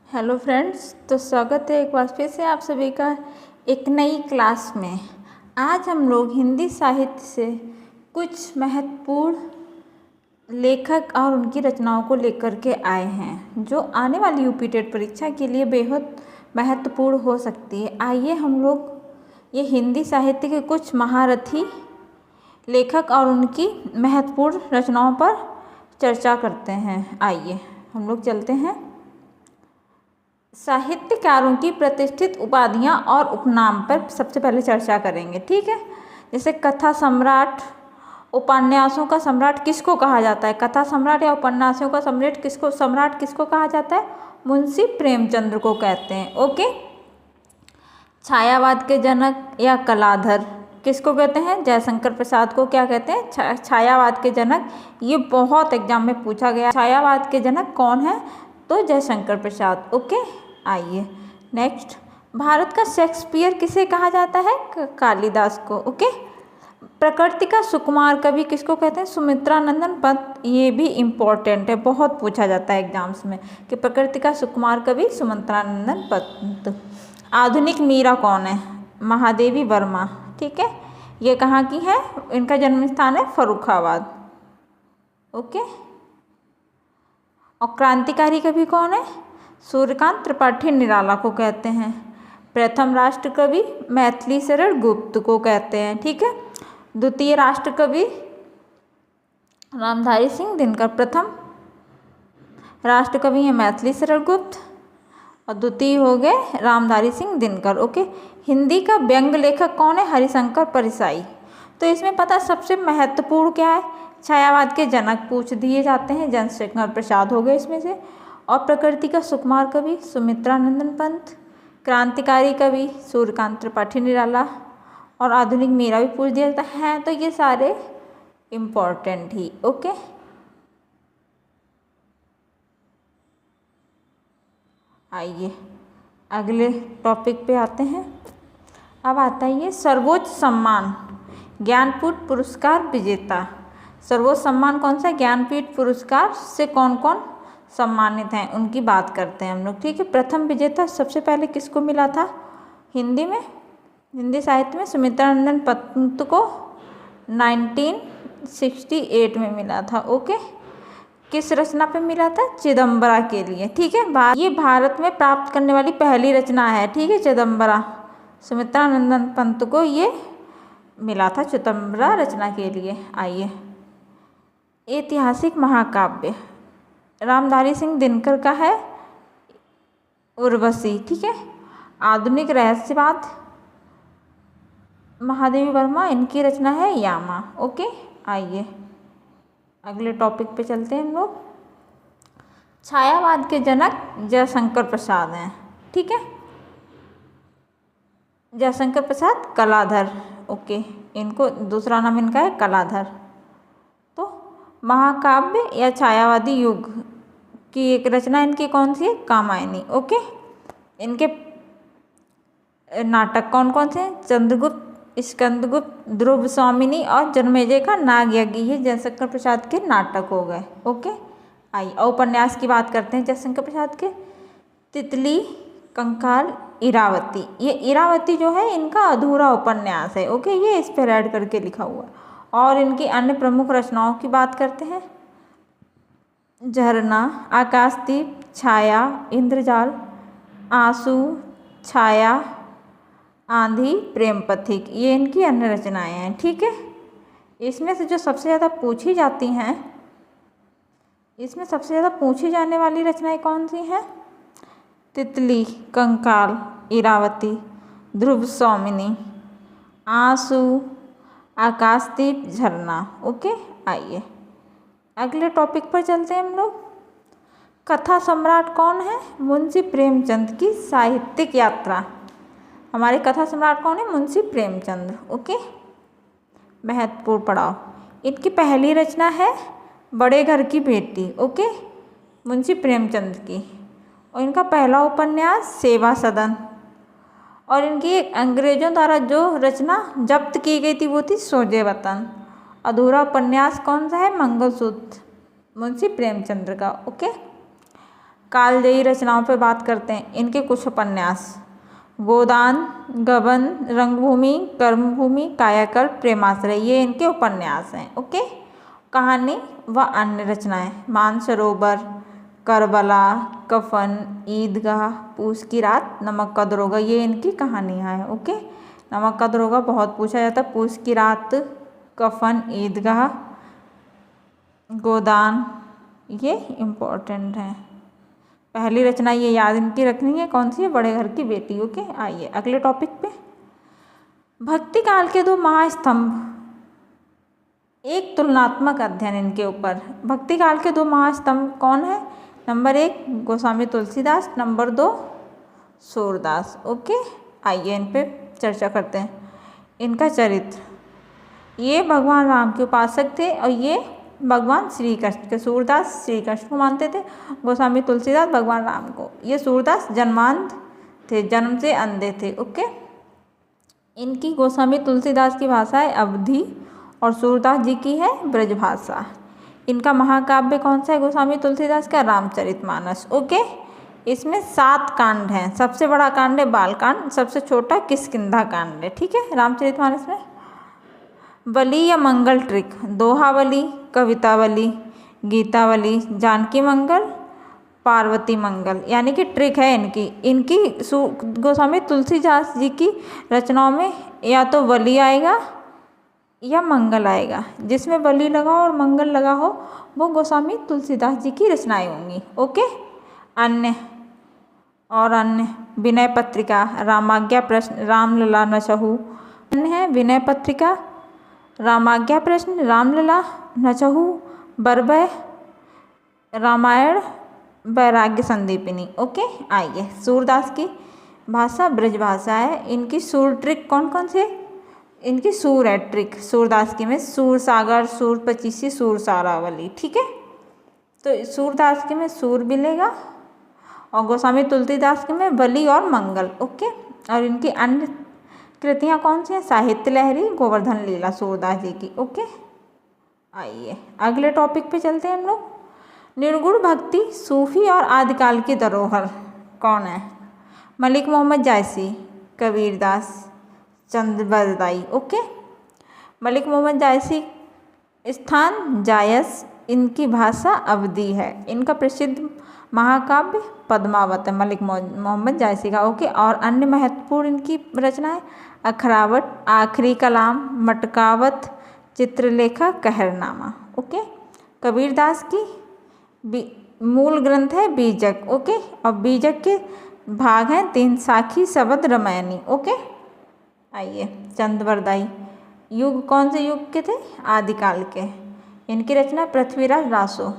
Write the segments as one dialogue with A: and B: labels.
A: Hello friends, तो स्वागत है एक बार फिर से आप सभी का एक नई क्लास में। आज हम लोग हिंदी साहित्य से कुछ महत्वपूर्ण लेखक और उनकी रचनाओं को लेकर के आए हैं जो आने वाली यूपी टेट परीक्षा के लिए बेहद महत्वपूर्ण हो सकती है। आइए हम लोग ये हिंदी साहित्य के कुछ महारथी लेखक और उनकी महत्वपूर्ण रचनाओं पर चर्चा करते हैं। आइए हम लोग चलते हैं। साहित्यकारों की प्रतिष्ठित उपाधियां और उपनाम पर सबसे पहले चर्चा करेंगे, ठीक है। जैसे कथा सम्राट, उपन्यासों का सम्राट किसको कहा जाता है? कथा सम्राट या उपन्यासों का सम्राट किसको कहा जाता है? मुंशी प्रेमचंद्र को कहते हैं। ओके। छायावाद के जनक या कलाधर किसको कहते हैं? जयशंकर प्रसाद को क्या कहते हैं? छायावाद के जनक। ये बहुत एग्जाम में पूछा गया, छायावाद के जनक कौन है? तो जयशंकर प्रसाद। ओके। आइए नेक्स्ट, भारत का शेक्सपियर किसे कहा जाता है? कालिदास को। ओके। प्रकृति का सुकुमार कवि किसको कहते हैं? सुमित्रा नंदन पंत। ये भी इम्पोर्टेंट है, बहुत पूछा जाता है एग्जाम्स में कि प्रकृति का सुकुमार कवि सुमित्रा नंदन पंत। आधुनिक मीरा कौन है? महादेवी वर्मा। ठीक है। ये कहाँ की है? इनका जन्म स्थान है फर्रुखाबाद। ओके। और क्रांतिकारी कवि कौन है? सूर्यकांत त्रिपाठी निराला को कहते हैं। प्रथम राष्ट्र कवि मैथिली शरण गुप्त को कहते हैं। ठीक है। द्वितीय राष्ट्र कवि रामधारी सिंह दिनकर। प्रथम राष्ट्र कवि है मैथिली शरण गुप्त और द्वितीय हो गए रामधारी सिंह दिनकर। ओके। हिंदी का व्यंग लेखक कौन है? हरिशंकर परिसाई। तो इसमें पता सबसे महत्वपूर्ण क्या है? छायावाद के जनक पूछ दिए जाते हैं, जयशंकर प्रसाद हो गए इसमें से। और प्रकृति का सुकुमार कवि सुमित्रा नंदन पंत, क्रांतिकारी कवि सूर्यकांत त्रिपाठी निराला और आधुनिक मीरा भी पूछ दिया जाता है। तो ये सारे इम्पोर्टेंट ही। ओके। आइए अगले टॉपिक पे आते हैं। अब आता है ये सर्वोच्च सम्मान ज्ञानपीठ पुरस्कार विजेता। सर्वोच्च सम्मान कौन सा? ज्ञानपीठ पुरस्कार से कौन कौन सम्मानित हैं उनकी बात करते हैं हम लोग। ठीक है। प्रथम विजेता सबसे पहले किसको मिला था? हिंदी में, हिंदी साहित्य में सुमित्रा नंदन पंत को 1968 में मिला था। ओके। किस रचना पे मिला था? चिदम्बरा के लिए। ठीक है। ये भारत में प्राप्त करने वाली पहली रचना है। ठीक है। चिदम्बरा, सुमित्रा नंदन पंत को ये मिला था चिदम्बरा रचना के लिए। आइए ऐतिहासिक महाकाव्य रामधारी सिंह दिनकर का है उर्वशी। ठीक है। आधुनिक रहस्यवाद महादेवी वर्मा, इनकी रचना है यामा। ओके। आइए अगले टॉपिक पे चलते हैं हम लोग। छायावाद के जनक जयशंकर प्रसाद हैं। ठीक है। जयशंकर प्रसाद कलाधर। ओके। इनको दूसरा नाम इनका है कलाधर। तो महाकाव्य या छायावादी युग की एक रचना इनकी कौन सी है? कामायनी। ओके। इनके नाटक कौन कौन से हैं? चंद्रगुप्त, स्कंदगुप्त, ध्रुव स्वामिनी और जन्मेजय का नागयज्ञ। ये जयशंकर प्रसाद के नाटक हो गए। ओके। आइए उपन्यास की बात करते हैं जयशंकर प्रसाद के। तितली, कंकाल, इरावती। ये इरावती जो है इनका अधूरा उपन्यास है। ओके। ये इस पर ऐड करके लिखा हुआ है। और इनकी अन्य प्रमुख रचनाओं की बात करते हैं। झरना, आकाशदीप, छाया, इंद्रजाल, आंसू, छाया, आंधी, प्रेम पथिक। ये इनकी अन्य रचनाएं हैं। ठीक है। इसमें से जो सबसे ज़्यादा पूछी जाती हैं, इसमें सबसे ज़्यादा पूछी जाने वाली रचनाएं कौन सी हैं? तितली, कंकाल, इरावती, ध्रुव स्वामिनी, आंसू, आकाशदीप, झरना। ओके। आइए अगले टॉपिक पर चलते हैं हम लोग। कथा सम्राट कौन है? मुंशी प्रेमचंद की साहित्यिक यात्रा। हमारे कथा सम्राट कौन है? मुंशी प्रेमचंद। ओके। महत्वपूर्ण पड़ाव। इनकी पहली रचना है बड़े घर की बेटी। ओके। मुंशी प्रेमचंद की। और इनका पहला उपन्यास सेवा सदन। और इनकी एक अंग्रेजों द्वारा जो रचना जब्त की गई थी वो थी सोजे वतन। अधूरा उपन्यास कौन सा है? मंगलसूत्र, मुंशी प्रेमचंद्र का। ओके। कालजयी रचनाओं पर बात करते हैं। इनके कुछ उपन्यास: गोदान, गबन, रंगभूमि, कर्मभूमि, कायाकल्प, प्रेमाश्रय, ये इनके उपन्यास हैं। ओके। कहानी व अन्य रचनाएं: मानसरोवर, करबला, कफन, ईदगाह, पूस की रात, नमक का दरोगा, ये इनकी कहानियाँ हैं। ओके। नमक का दरोगा बहुत पूछा जाता है। पूस की रात, कफन, ईदगाह, गोदान, ये इम्पोर्टेंट हैं। पहली रचना ये याद इनकी रखनी है, कौन सी है? बड़े घर की बेटी। ओके। आइए अगले टॉपिक पे। भक्ति काल के दो महास्तंभ, एक तुलनात्मक अध्ययन इनके ऊपर। भक्ति काल के दो महास्तंभ कौन है? Number 1 Goswami Tulsidas, number 2 Surdas. Okay. आइए इन पे चर्चा करते हैं। इनका चरित्र: ये भगवान राम के उपासक थे और ये भगवान श्री कृष्ण के। सूरदास श्री कृष्ण को मानते थे, गोस्वामी तुलसीदास भगवान राम को। ये सूरदास जन्मांध थे, जन्म से अंधे थे। ओके। इनकी गोस्वामी तुलसीदास की भाषा है अवधी और सूरदास जी की है ब्रजभाषा। इनका महाकाव्य कौन सा है गोस्वामी तुलसीदास का? रामचरितमानस। ओके। इसमें 7 कांड हैं। सबसे बड़ा कांड है बालकांड, सबसे छोटा किष्किंधा कांड है। ठीक है। रामचरितमानस में बलि या मंगल ट्रिक: दोहावली, कवितावली, गीतावली, जानकी मंगल, पार्वती मंगल, यानी कि ट्रिक है इनकी गोस्वामी तुलसीदास जी की रचनाओं में या तो वली आएगा या मंगल आएगा। जिसमें वली लगा हो और मंगल लगा हो वो गोस्वामी तुलसीदास जी की रचनाएं होंगी। ओके। अन्य विनय पत्रिका, रामाज्ञा प्रश्न, रामलला नचहु। अन्य है विनय पत्रिका, रामाज्ञा प्रश्न, रामलला नचहु, बरबय, रामायण, वैराग्य संदीपिनी। ओके। आइए सूरदास की भाषा ब्रजभाषा है। इनकी सूर ट्रिक कौन कौन से? इनकी सूर है ट्रिक सूरदास की में सूर सागर, सूर पचीसी, सूर सारावली। ठीक है। तो सूरदास के में सूर मिलेगा और गोस्वामी तुलसीदास के में बलि और मंगल। ओके। और इनकी अन्य कृतियाँ कौन सी हैं? साहित्य लहरी, गोवर्धन लीला, सूरदास जी की। ओके। आइए अगले टॉपिक पे चलते हैं हम लोग। निर्गुण भक्ति, सूफी और आदिकाल की धरोहर कौन है? मलिक मोहम्मद जायसी, कबीरदास, चंद्रबरदाई। ओके। मलिक मोहम्मद जायसी स्थान जायस, इनकी भाषा अवधी है। इनका प्रसिद्ध महाकाव्य पद्मावत है मलिक मोहम्मद जायसी का। ओके। और अन्य महत्वपूर्ण इनकी रचनाएं अखरावट, आखिरी कलाम, मटकावत, चित्रलेखा, कहरनामा। ओके। कबीरदास की मूल ग्रंथ है बीजक। ओके। और बीजक के भाग हैं 3, साखी, शबद, रामायणी। ओके। आइए चंद्रबरदाई युग कौन से युग के थे? आदिकाल के। इनकी रचना पृथ्वीराज रासो।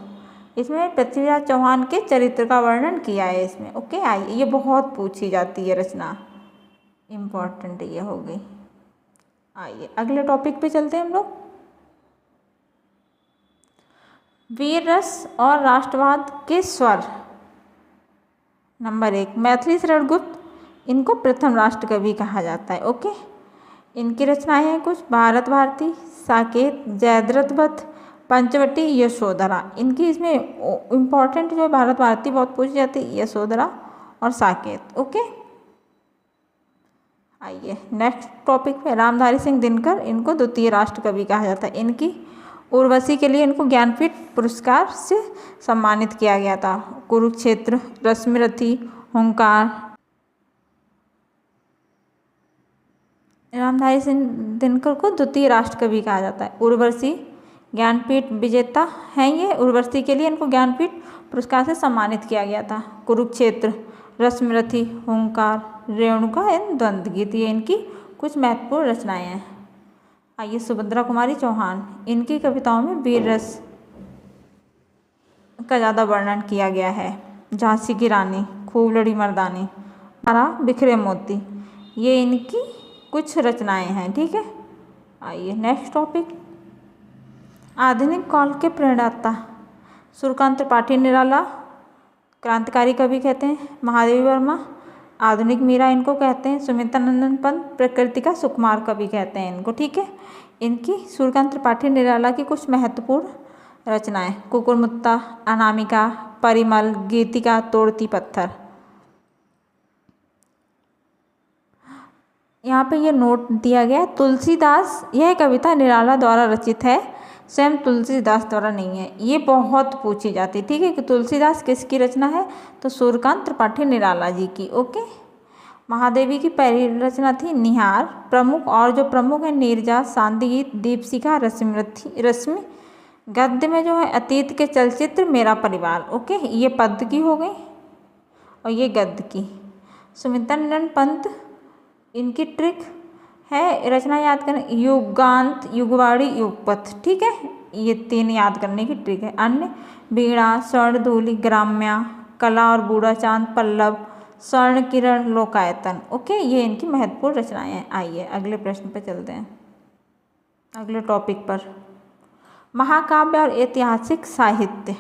A: इसमें पृथ्वीराज चौहान के चरित्र का वर्णन किया है इसमें। ओके। आइए ये बहुत पूछी जाती है रचना, इम्पोर्टेंट ये हो गई। आइए अगले टॉपिक पे चलते हैं हम लोग। वीर रस और राष्ट्रवाद के स्वर। नंबर 1 मैथिली शरण गुप्त, इनको प्रथम राष्ट्र कवि कहा जाता है। ओके। इनकी रचनाएं हैं कुछ: भारत भारती, साकेत, जयद्रथ वध, पंचवटी, यशोधरा। इनकी इसमें इम्पॉर्टेंट जो है भारत भारती बहुत पूछी जाती है, यशोधरा और साकेत। ओके। आइए नेक्स्ट टॉपिक पे। रामधारी सिंह दिनकर, इनको द्वितीय राष्ट्र कवि कहा जाता है। इनकी उर्वशी के लिए इनको ज्ञानपीठ पुरस्कार से सम्मानित किया गया था। कुरुक्षेत्र, रश्मिरथी, हुंकार। रामधारी सिंह दिनकर को द्वितीय राष्ट्र कवि कहा जाता है। उर्वशी ज्ञानपीठ विजेता हैं ये। उर्वशी के लिए इनको ज्ञानपीठ पुरस्कार से सम्मानित किया गया था। कुरुक्षेत्र, रश्मिरथी, हुंकार, रेणुका एवं द्वंद्व गीत, ये इनकी कुछ महत्वपूर्ण रचनाएं हैं। आइए सुभद्रा कुमारी चौहान, इनकी कविताओं में वीर रस का ज़्यादा वर्णन किया गया है। झांसी की रानी, खूब लड़ी मर्दानी, तारा, बिखरे मोती, ये इनकी कुछ रचनाएं हैं। ठीक है। आइए नेक्स्ट टॉपिक। आधुनिक काल के प्रणेता सूर्यकांत त्रिपाठी निराला, क्रांतिकारी कवि कहते हैं। महादेवी वर्मा, आधुनिक मीरा इनको कहते हैं। सुमित्रा नंदन पंत, प्रकृति का सुकुमार कवि कहते हैं इनको। ठीक है। इनकी सूर्यकांत त्रिपाठी निराला की कुछ महत्वपूर्ण रचनाएं, कुकुरमुत्ता, अनामिका, परिमल, गीतिका, तोड़ती पत्थर। यहाँ पे ये नोट दिया गया है, तुलसीदास, यह कविता निराला द्वारा रचित है, स्वयं तुलसीदास द्वारा नहीं है। ये बहुत पूछी जाती है, ठीक है, कि तुलसीदास किसकी रचना है, तो सूर्यकांत त्रिपाठी निराला जी की। ओके। महादेवी की पहली रचना थी निहार। प्रमुख और जो प्रमुख है नीरजा, शांतिगीत, दीपशिखा, रश्मि। गद्य में जो है अतीत के चलचित्र, मेरा परिवार। ओके, ये पद्य की हो गई और ये गद्य की। सुमित्रानंद पंत, इनकी ट्रिक है रचना याद करने, युगांत, युगवाड़ी, युगपथ। ठीक है, ये 3 याद करने की ट्रिक है। अन्य वीणा, स्वर्णधूलि, ग्राम्या, कला और बूढ़ा चांद, पल्लव, स्वर्ण किरण, लोकायतन। ओके, ये इनकी महत्वपूर्ण रचनाएं हैं। आइए अगले प्रश्न पर चलते हैं, अगले टॉपिक पर। महाकाव्य और ऐतिहासिक साहित्य।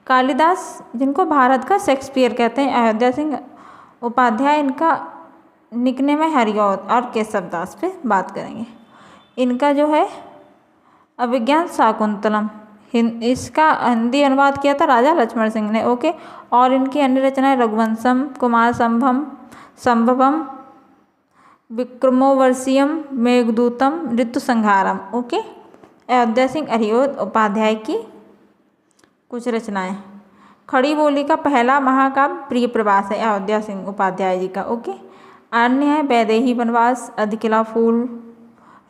A: कालिदास, जिनको भारत का शेक्सपियर कहते हैं, अयोध्या सिंह उपाध्याय इनका निकनेम है, हरिऔध और केशवदास पे बात करेंगे। इनका जो है अभिज्ञान शाकुंतलम, इसका हिंदी अनुवाद किया था राजा लक्ष्मण सिंह ने। ओके, और इनकी अन्य रचनाएं रघुवंशम, कुमार संभवम, विक्रमोर्वशीयम, मेघदूतम, ऋतु संहारम। ओके, अयोध्या सिंह हरिऔध उपाध्याय की कुछ रचनाएं। खड़ी बोली का पहला महाकाव्य प्रिय प्रवास है, अयोध्या सिंह उपाध्याय जी का। ओके, अन्य है वैदेही वनवास, अधिकिला फूल,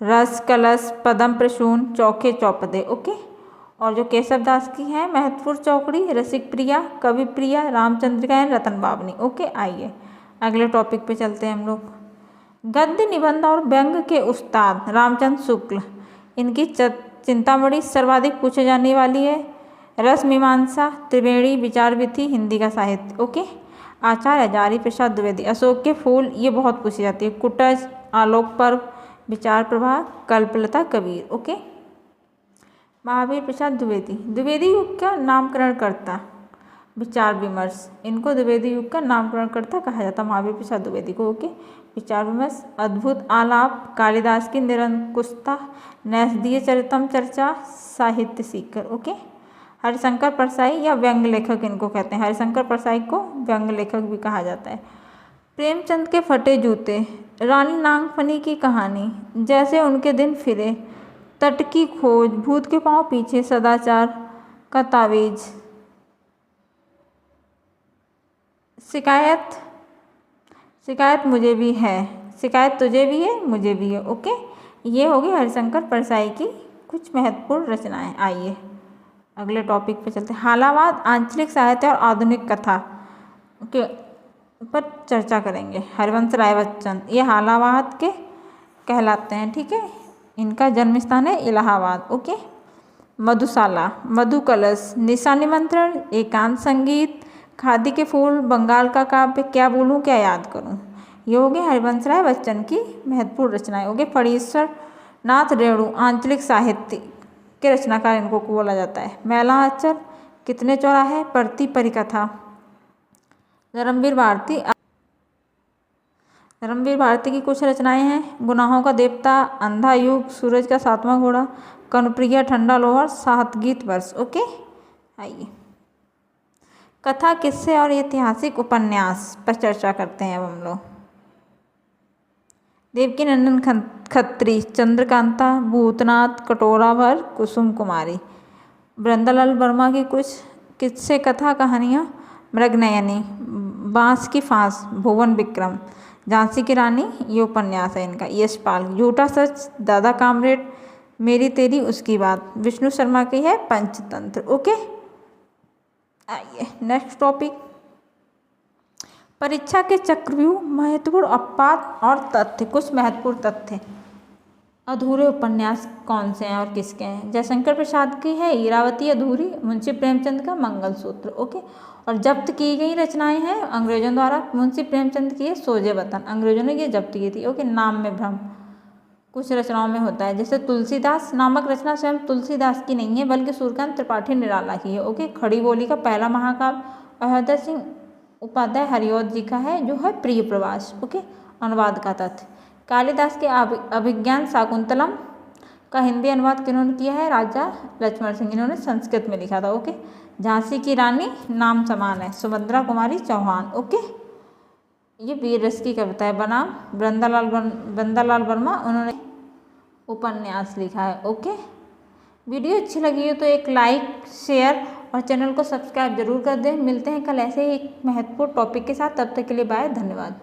A: रस कलश, पदम प्रसून, चौखे चौपदे। ओके, और जो केशवदास की है महत्वपूर्ण चौकड़ी, रसिक प्रिया, कवि प्रिया, रामचंद्रिका, रतन बावनी। ओके, आइए अगले टॉपिक पे चलते हैं हम लोग। गद्य, निबंध और व्यंग के उस्ताद रामचंद्र शुक्ल, इनकी चिंतामणि सर्वाधिक पूछे जाने वाली है। रस मीमांसा, त्रिवेणी, विचार विधि, हिंदी का साहित्य। ओके, आचार्य हजारी प्रसाद द्विवेदी, अशोक के फूल, ये बहुत पूछी जाती है। कुटज, आलोक पर्व, विचार प्रवाह, कल्पलता, कबीर। ओके, महावीर प्रसाद द्विवेदी, द्विवेदी युग का नामकरण करता, विचार विमर्श, इनको द्विवेदी युग का नामकरण करता कहा जाता महावीर प्रसाद द्विवेदी को। ओके, विचार विमर्श, अद्भुत आलाप, कालिदास की निरंकुशता, नैषधीय चरितम चर्चा, साहित्य सीकर। ओके, हरिशंकर परसाई या व्यंग लेखक इनको कहते हैं, हरिशंकर परसाई को व्यंग लेखक भी कहा जाता है। प्रेमचंद के फटे जूते, रानी नागफनी की कहानी, जैसे उनके दिन फिरे, तट की खोज, भूत के पांव पीछे, सदाचार का तावीज, शिकायत मुझे भी है, शिकायत तुझे भी है, मुझे भी है। ओके, ये होगी हरिशंकर परसाई की कुछ महत्वपूर्ण रचनाएं। आइए अगले टॉपिक पे चलते हैं। हालावाद, आंचलिक साहित्य और आधुनिक कथा के पर चर्चा करेंगे। हरिवंश राय बच्चन, ये हालावाद के कहलाते हैं। ठीक है, इनका जन्म स्थान है इलाहाबाद। ओके, मधुशाला, मधु कलश, निशा निमंत्रण, एकांत संगीत, खादी के फूल, बंगाल का काव्य, क्या बोलूं क्या याद करूं, ये हो गए हरिवंश राय बच्चन की महत्वपूर्ण रचनाएं। हो गए फणीश्वर नाथ रेणु, आंचलिक साहित्य के रचनाकार इनको बोला जाता है। मैला आंचल, कितने चौराहे, परती परिकथा, धर्मवीर भारती की कुछ रचनाएं हैं। गुनाहों का देवता, अंधा युग, सूरज का 7वां घोड़ा, कनुप्रिया, ठंडा लोहर, सातगीत वर्ष। ओके, आइए कथा, किस्से और ऐतिहासिक उपन्यास पर चर्चा करते हैं अब हम लोग। देवकीनंदन खत्री, चंद्रकांता, भूतनाथ, कटोराभर, कुसुम कुमारी। वृंदालाल वर्मा की कुछ किस्से कथा कहानियाँ, मृगनयनी, बांस की फांस, भुवन विक्रम, झांसी की रानी, ये उपन्यास है इनका। यशपाल, झूठा सच, दादा कामरेड, मेरी तेरी उसकी बात। विष्णु शर्मा की है पंचतंत्र। ओके, आइए नेक्स्ट टॉपिक, परीक्षा के चक्रव्यूह, महत्वपूर्ण अपवाद और तथ्य। कुछ महत्वपूर्ण तथ्य, अधूरे उपन्यास कौन से हैं और किसके हैं। जयशंकर प्रसाद की है इरावती अधूरी, मुंशी प्रेमचंद का मंगलसूत्र। ओके, और जब्त की गई रचनाएं हैं अंग्रेजों द्वारा। मुंशी प्रेमचंद की है सोजे वतन, अंग्रेजों ने ये जब्त की थी। ओके, नाम में भ्रम कुछ रचनाओं में होता है, जैसे तुलसीदास नामक रचना स्वयं तुलसीदास की नहीं है बल्कि सूर्यकांत त्रिपाठी निराला की है। ओके, खड़ी बोली का पहला महाकाव्य अयोध्या सिंह उपाध्याय हरिऔध जी का है, जो है प्रिय प्रवास। ओके, अनुवाद का तथ्य, कालिदास के अभिज्ञान शाकुंतलम का हिंदी अनुवाद किन्होंने किया है? राजा लक्ष्मण सिंह, इन्होंने संस्कृत में लिखा था। ओके। झांसी की रानी नाम समान है, सुभद्रा कुमारी चौहान। ओके। ये वीर रस की कविता है, बनाम बंदालाल वर्मा, उन्होंने उपन्यास लिखा है। ओके। वीडियो अच्छी लगी हो तो एक लाइक, शेयर और चैनल को सब्सक्राइब जरूर कर दें। मिलते हैं कल ऐसे ही एक महत्वपूर्ण टॉपिक के साथ, तब तक के लिए बाय, धन्यवाद।